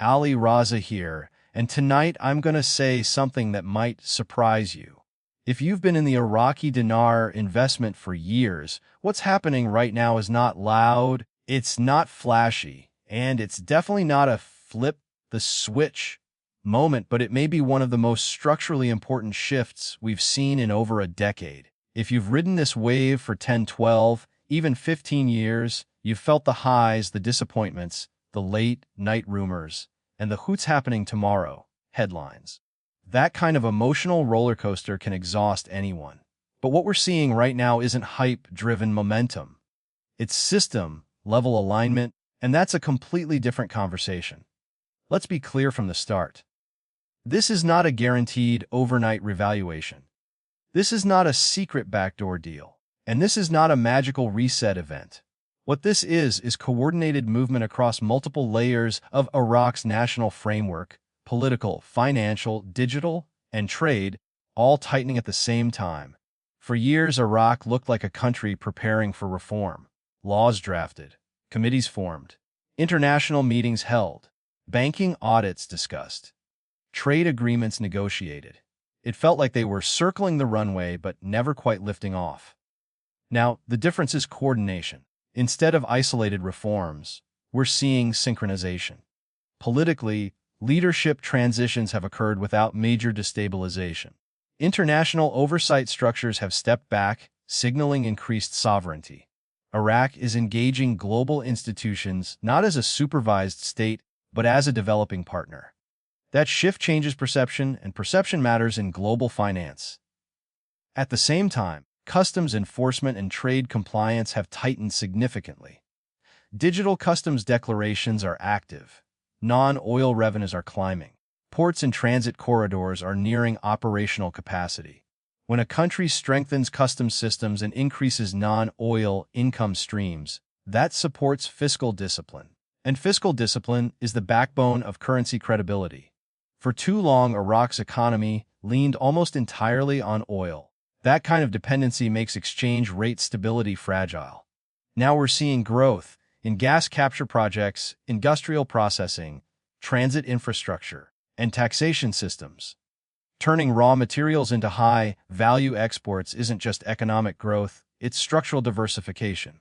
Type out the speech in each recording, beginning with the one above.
Ali Raza here, and tonight I'm gonna say something that might surprise you. If you've been in the Iraqi dinar investment for years, what's happening right now is not loud, it's not flashy, and it's definitely not a flip the switch moment, but it may be one of the most structurally important shifts we've seen in over a decade. If you've ridden this wave for 10, 12, even 15 years, you've felt the highs, the disappointments, the late-night rumors, and the "who's happening tomorrow" headlines. That kind of emotional roller coaster can exhaust anyone. But what we're seeing right now isn't hype-driven momentum. It's system-level alignment, and that's a completely different conversation. Let's be clear from the start. This is not a guaranteed overnight revaluation. This is not a secret backdoor deal. And this is not a magical reset event. What this is coordinated movement across multiple layers of Iraq's national framework, political, financial, digital, and trade, all tightening at the same time. For years, Iraq looked like a country preparing for reform. Laws drafted, committees formed, international meetings held, banking audits discussed, trade agreements negotiated. It felt like they were circling the runway but never quite lifting off. Now, the difference is coordination. Instead of isolated reforms, we're seeing synchronization. Politically, leadership transitions have occurred without major destabilization. International oversight structures have stepped back, signaling increased sovereignty. Iraq is engaging global institutions not as a supervised state, but as a developing partner. That shift changes perception, and perception matters in global finance. At the same time, customs enforcement and trade compliance have tightened significantly. Digital customs declarations are active. Non-oil revenues are climbing. Ports and transit corridors are nearing operational capacity. When a country strengthens customs systems and increases non-oil income streams, that supports fiscal discipline. And fiscal discipline is the backbone of currency credibility. For too long, Iraq's economy leaned almost entirely on oil. That kind of dependency makes exchange rate stability fragile. Now we're seeing growth in gas capture projects, industrial processing, transit infrastructure, and taxation systems. Turning raw materials into high-value exports isn't just economic growth, it's structural diversification.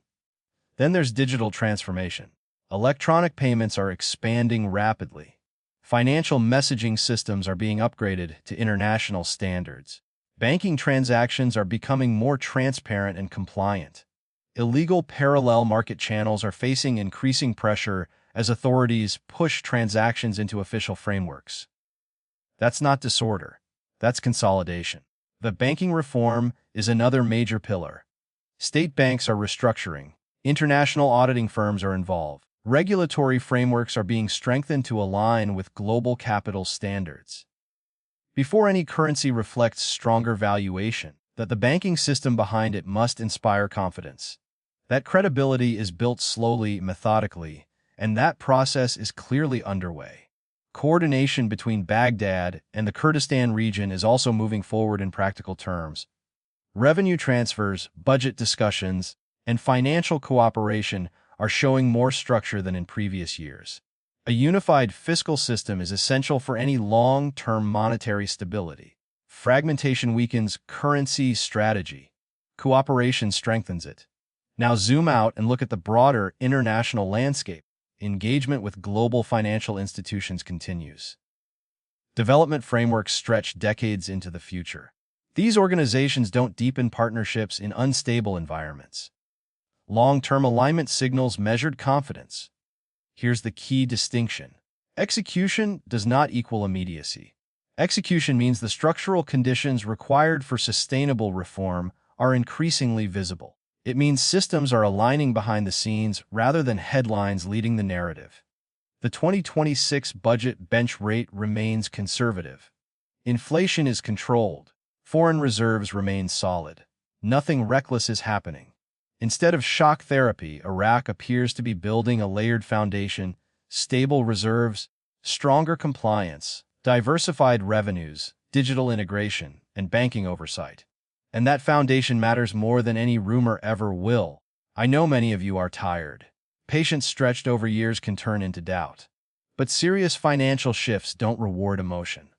Then there's digital transformation. Electronic payments are expanding rapidly. Financial messaging systems are being upgraded to international standards. Banking transactions are becoming more transparent and compliant. Illegal parallel market channels are facing increasing pressure as authorities push transactions into official frameworks. That's not disorder. That's consolidation. The banking reform is another major pillar. State banks are restructuring. International auditing firms are involved. Regulatory frameworks are being strengthened to align with global capital standards. Before any currency reflects stronger valuation, that the banking system behind it must inspire confidence. That credibility is built slowly, methodically, and that process is clearly underway. Coordination between Baghdad and the Kurdistan region is also moving forward in practical terms. Revenue transfers, budget discussions, and financial cooperation are showing more structure than in previous years. A unified fiscal system is essential for any long-term monetary stability. Fragmentation weakens currency strategy. Cooperation strengthens it. Now zoom out and look at the broader international landscape. Engagement with global financial institutions continues. Development frameworks stretch decades into the future. These organizations don't deepen partnerships in unstable environments. Long-term alignment signals measured confidence. Here's the key distinction. Execution does not equal immediacy. Execution means the structural conditions required for sustainable reform are increasingly visible. It means systems are aligning behind the scenes rather than headlines leading the narrative. The 2026 budget bench rate remains conservative. Inflation is controlled. Foreign reserves remain solid. Nothing reckless is happening. Instead of shock therapy, Iraq appears to be building a layered foundation, stable reserves, stronger compliance, diversified revenues, digital integration, and banking oversight. And that foundation matters more than any rumor ever will. I know many of you are tired. Patience stretched over years can turn into doubt. But serious financial shifts don't reward emotion.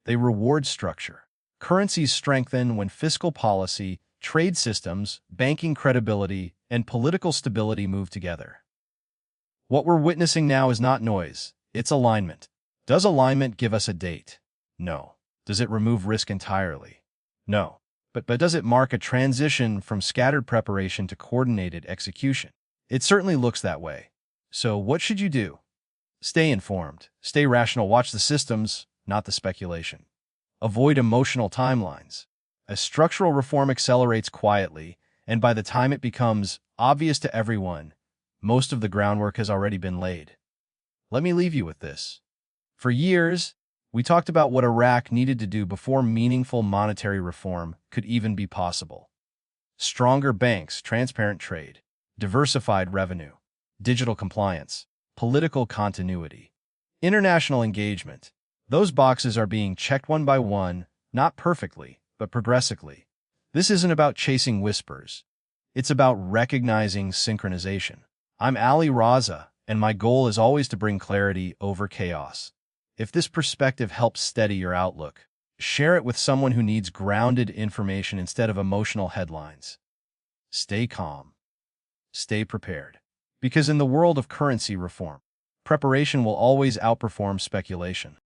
They reward structure. Currencies strengthen when fiscal policy, trade systems, banking credibility, and political stability move together. What we're witnessing now is not noise, it's alignment. Does alignment give us a date? No. Does it remove risk entirely? No. But does it mark a transition from scattered preparation to coordinated execution? It certainly looks that way. So what should you do? Stay informed, stay rational, watch the systems, not the speculation. Avoid emotional timelines. As structural reform accelerates quietly, and by the time it becomes obvious to everyone, most of the groundwork has already been laid. Let me leave you with this. For years, we talked about what Iraq needed to do before meaningful monetary reform could even be possible. Stronger banks, transparent trade, diversified revenue, digital compliance, political continuity, international engagement. Those boxes are being checked one by one, not perfectly, but progressively. This isn't about chasing whispers. It's about recognizing synchronization. I'm Ali Raza, and my goal is always to bring clarity over chaos. If this perspective helps steady your outlook, share it with someone who needs grounded information instead of emotional headlines. Stay calm. Stay prepared. Because in the world of currency reform, preparation will always outperform speculation.